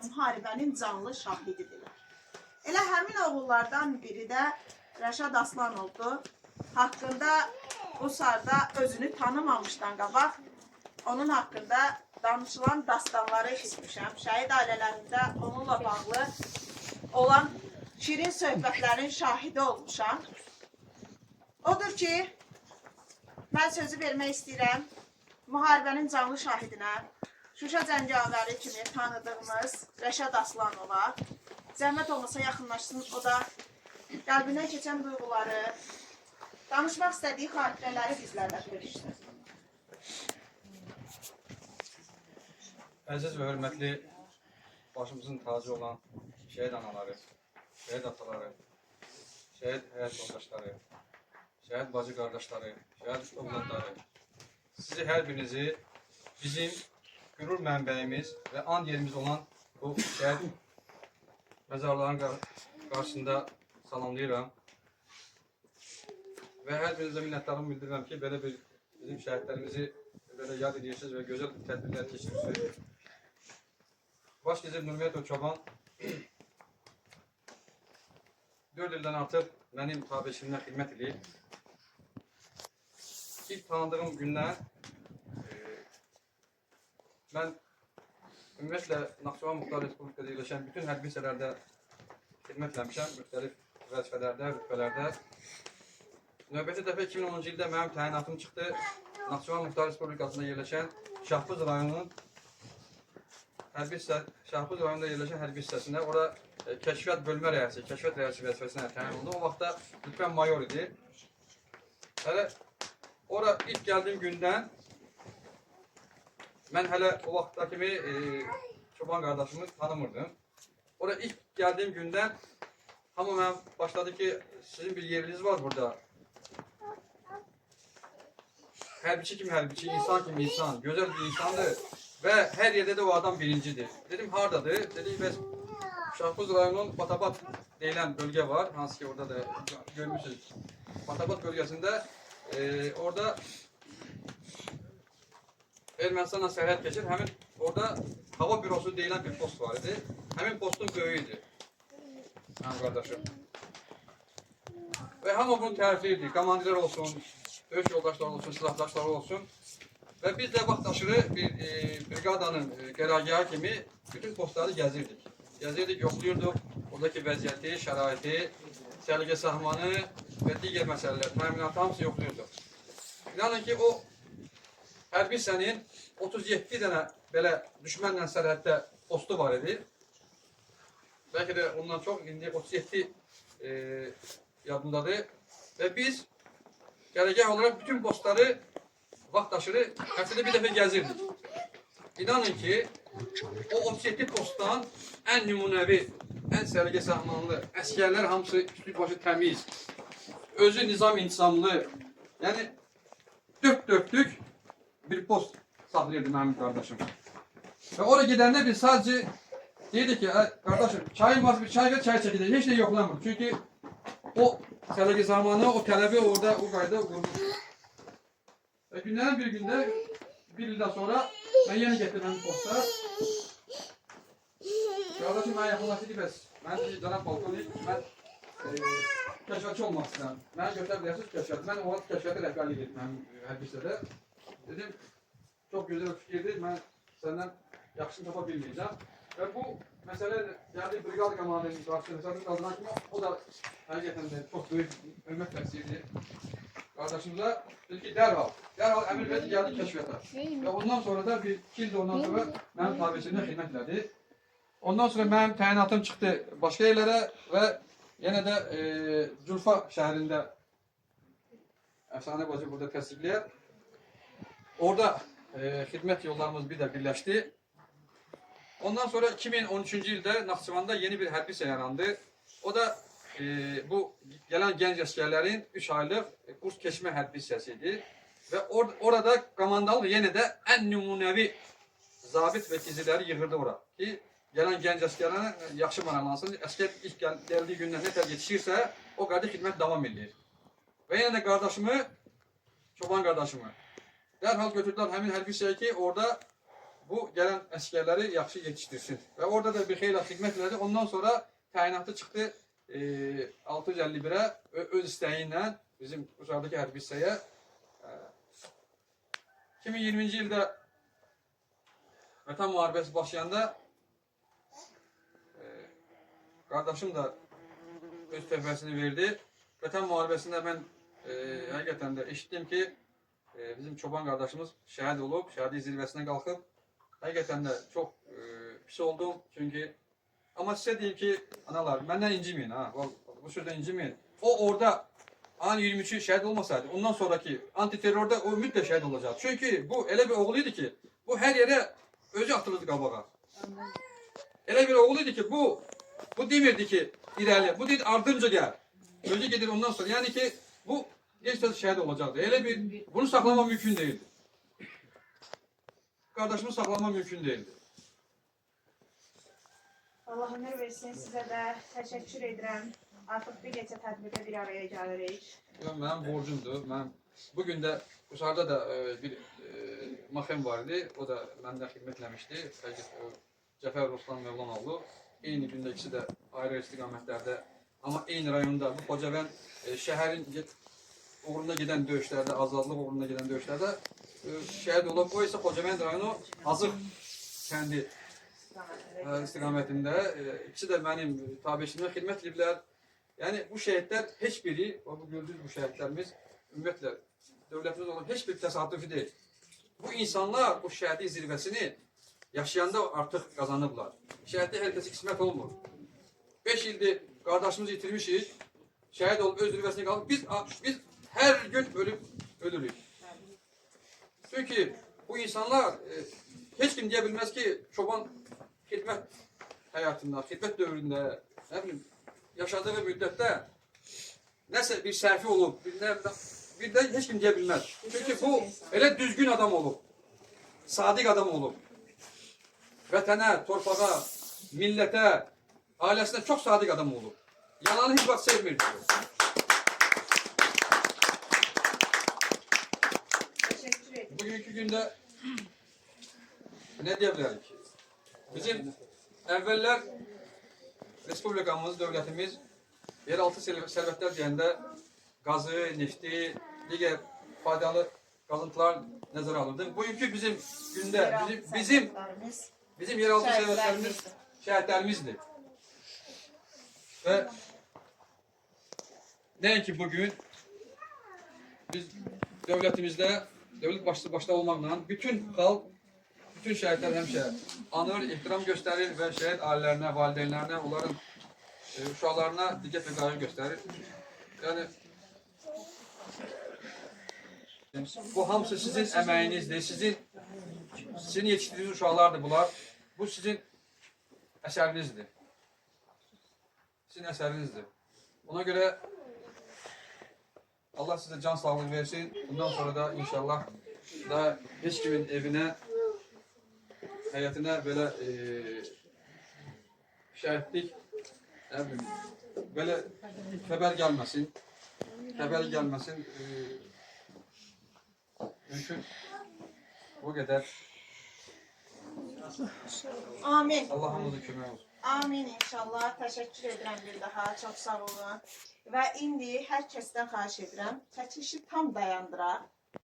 müharibənin canlı şahididirlər. Elə həmin oğullardan biri də Rəşad Aslanovdur. Haqqında bu sarda özünü tanımamışdan qabaq onun haqqında danışılan dastanları eşitmişəm. Şəhid ailələrində onunla bağlı olan şirin söhbətlərin şahidi olmuşam. Odur ki, mən sözü vermək istəyirəm müharibənin canlı şahidinə, Şuşa cəngavəri kimi tanıdığımız Rəşad Aslanova. Zəhmət olmasa yaxınlaşsın, o da qəlbindən keçən duyğuları, danışmaq istədiyi xatirələri bizlərlə bölüşsün. Əziz və hörmətli başımızın tacı olan şəhid anaları, şəhid ataları, şəhid həyat yoldaşları, şəhid bacı qardaşları, şəhid övladları, sizi hər birinizi bizim qürur mənbəyimiz və and yerimiz olan bu şəhid məzarların qarşısında salamlayıram. Və hər birinizə minnətdarımı bildirirəm ki, belə bir bizim şəhidlərimizi belə yad edirsiniz və gözəl tədbirlər keçirirsiniz. Baş gizir Nurmiyyətov Çoban 4 ildən artıq mənim tabeçimdən xidmət edib. İlk tanıdığım gündən mən ümumiyyətlə Naxçıvan Muxtar Respublikada yerləşən bütün hərbi hissələrdə xidmət etmişəm, müxtəlif vəzifələrdə, rütbələrdə. Növbəti dəfə 2010-cu ildə mənim təyinatım çıxdı. Naxçıvan Muxtar Respublikasında yerləşən Şahbuz rayonunun Şahbuz rayonunda yerləşən hərbi hissəsində orada kəşfiyyat bölmə rəisi, kəşfiyyat rəisi vəzifəsinə təyin oldu. O vaxtda rütbəm mayor idi. Hələ ora ilk gəldiyim gündən mən hələ o vaxtda kimi çoban qardaşımı tanımırdım. Ora ilk gəldiyim gündən hamı mənə başladı ki, sizin bir yeriniz var burada. Hərbiçi kimi hərbiçi, insan kimi insan, gözəl bir insandır və hər yerdə də o adam birincidir. Dedim, haradadır? Dedim, bəs Şahbuz rayonunun Batabat deyilən bölgə var, hansı ki orada da görmüşsünüz. Batabat bölgəsində orada Ermənistanla sərhəd keçir, həmin orada hava bürosu deyilən bir post var idi. Həmin postun böyüyüydü, mənim qardaşım. Və hamı bunu tərifləyirdi, komandirlər olsun, döyüş yoldaşları olsun, silahdaşları olsun. Və biz də vaxt aşırı bir brigadanın qərargahı kimi bütün postları gəzirdik. Gəzirdik, yoxluyorduk, oradakı vəziyyəti, şəraiti, səliqə sahmanı və digər məsələlər, təminatı hamısı yoxluyorduk. İnanın ki, o hərbi hissənin 37 dənə belə düşmənlə sərhəddə postu var idi. Bəlkə də ondan çox, indi 37 yadımdadır. Və biz qərargah olaraq bütün postları vaxt aşırı həftədə bir dəfə gəzirdik. İnanın ki, o 37 postdan ən nümunəvi, ən səliqə sahmanlı, əskərlər hamısı üstü başı təmiz, özü nizam-intizamlı, yəni dörd dörtlük bir post saxlayırdı mənim qardaşım. Və oraya gedəndə biz sadəcə deyirdik ki, qardaşım, çayın varsa bir çay və çay çəkildi, heç də yoxlamır. Çünki o səliqə zamanı, o tələbi orada, o qayda qurmuş. Və günlərin bir gündə, bir ildən sonra mən yenə getirdim posta. Qardaşım, mən yaxınlaşdı ki, bəs, mən deyir, cənab polkovnik, mən kəşfiyyatçı olmaq istəyirəm. Mənə götürə bilərsiniz kəşfiyyatı. Mən o vaxt kəşfiyyatı rəhbərlik etdim mənim hərbi hissədə. Dedim, çox gözəl fikirdir, mən səndən yaxşını tapa bilməyəcəm. Və bu məsələ gəldi brigada komandanın qarşısında qazanan kimi o da həqiqətən də çox böyük hörmət məqsədidir. Qardaşımıza dedi ki, dərhal əmir verdi, gəldi kəşfiyyata. Və ondan sonra da bir 2 il ondan sonra mənim tabiçimdə xidmət elədi. Ondan sonra mənim təyinatım çıxdı başqa yerlərə və yenə də Culfa şəhərində Əfsanə bacı burada təsdiqləyər. Orada xidmət yollarımız bir də birləşdi. Ondan sonra 2013-cü ildə Naxçıvanda yeni bir hərbi hissə yarandı. O da bu gələn gənc əskərlərin 3 aylıq kurs keçmə hərbi hissəsi idi. Və orada komandalı yenə də ən nümunəvi zabit və gizliləri yığırdı ora. Ki, gələn gənc əskərlərə yaxşı maraqlansın. Əskər ilk gəldiyi gündən nətər yetişirsə, o qayda xidmət davam edir. Və yenə də qardaşımı, çoban qardaşımı dərhal götürdülər həmin hərbi hissəyə ki, orada bu gələn əskərləri yaxşı yetişdirsin. Və orada da bir xeyli xidmət elədi. Ondan sonra təyinatı çıxdı 651-ə öz istəyi ilə bizim Uşaqdakı hərbi hissəyə. 2020-ci ildə Vətən müharibəsi başlayanda qardaşım da öz töhfəsini verdi. Vətən müharibəsində mən həqiqətən də eşitdim ki, bizim çoban qardaşımız şəhid olub, şəhidlik zirvəsinə qalxıb. Həqiqətən də çox pis oldum. Çünki amma sizə deyim ki, analar, məndən inciməyin ha. Bu sözdən inciməyin. O orada an 23'ü şəhid olmasaydı, ondan sonraki antiterrorda o mütləq şəhid olacaq. Çünki bu elə bir oğul idi ki, bu hər yerə özü atılırdı qabağa. Elə bir oğul idi ki, bu demirdi ki, irəli, bu deyir ardınca gəl. Özü gedir ondan sonra. Yəni ki, bu gec-tez şəhid olacaqdı. Elə bir, bunu saxlamaq mümkün değildi. Qardaşımı saxlamaq mümkün değildi. Allah ömür versin, sizə də təşəkkür edirəm. Artıq bir neçə tədbirdə bir araya gəlirik. Mənim borcumdur. Mən bugün də Qusarda da bir maxem var idi. O da məndən xidmət eləmişdi. Cəfər Ruslan Mevlanoğlu. Eyni gündə ikisi də ayrı istiqamətlərdə. Amma eyni rayonda bu Xocavənd şəhərin uğrunda gedən döyüşlərdə, azadlıq uğrunda gedən döyüşlərdə şəhid olub. O isə Xocavənd rayonu Azıq kəndi istiqamətində. İkisi də mənim tabiçimdən xidmət ediblər. Yəni bu şəhidlər heç biri, bu gördüyünüz bu şəhidlərimiz ümumiyyətlə dövlətimiz olan heç bir təsadüfi deyil. Bu insanlar bu şəhidlik zirvəsini yaşayanda artıq qazanıblar. Şəhidlik hər kəsə qismət olmur. 5 ildir qardaşımızı itirmişik, şəhid olub öz zirvəsinə qalıb. Biz hər gün ölürük. Çünki bu insanlar heç kim deyə bilməz ki, çoban xidmət həyatında, xidmət dövründə, nə bilim, yaşadığı müddətdə nəsə bir səhvi olub, bir də heç kim deyə bilməz. Çünki bu elə düzgün adam olub, sadiq adam olub. Vətənə, torpağa, millətə, ailəsinə çox sadiq adam olub. Yalanı heç vaxt sevmir. Bugünkü gündə nə deyə bilərik? Bizim əvvəllər Respublikamız, dövlətimiz yeraltı sərvətlər deyəndə qazı, nefti, digər faydalı qazıntılar nəzərə alırdı. Bugünkü bizim gündə bizim yeraltı sərvətlərimiz şəhidlərimizdir. Və nəinki bugün biz dövlətimizdə, dövlət başda olmaqla bütün xalq, bütün şəhidlər həmişə anır, ehtiram göstərir və şəhid ailələrinə, valideynlərinə, onların uşaqlarına diqqət və qayğı göstərir. Yəni, bu hamısı sizin əməyinizdir, sizin yetişdirdiyiniz uşaqlardır bunlar. Bu sizin əsərinizdir. Sizin əsərinizdir. Ona görə Allah sizə can sağlığı versin. Bundan sonra da inşallah da heç kimin evinə, həyatına belə şəhidlik belə xəbər gəlməsin. Xəbər gəlməsin. Mümkün bu qədər. Amin. Allah hamımızın köməyi olsun. Amin inşallah. Təşəkkür edirəm bir daha. Çox sağ olun. Və indi hər kəsdən xahiş edirəm, çəkilişi tam dayandıraq.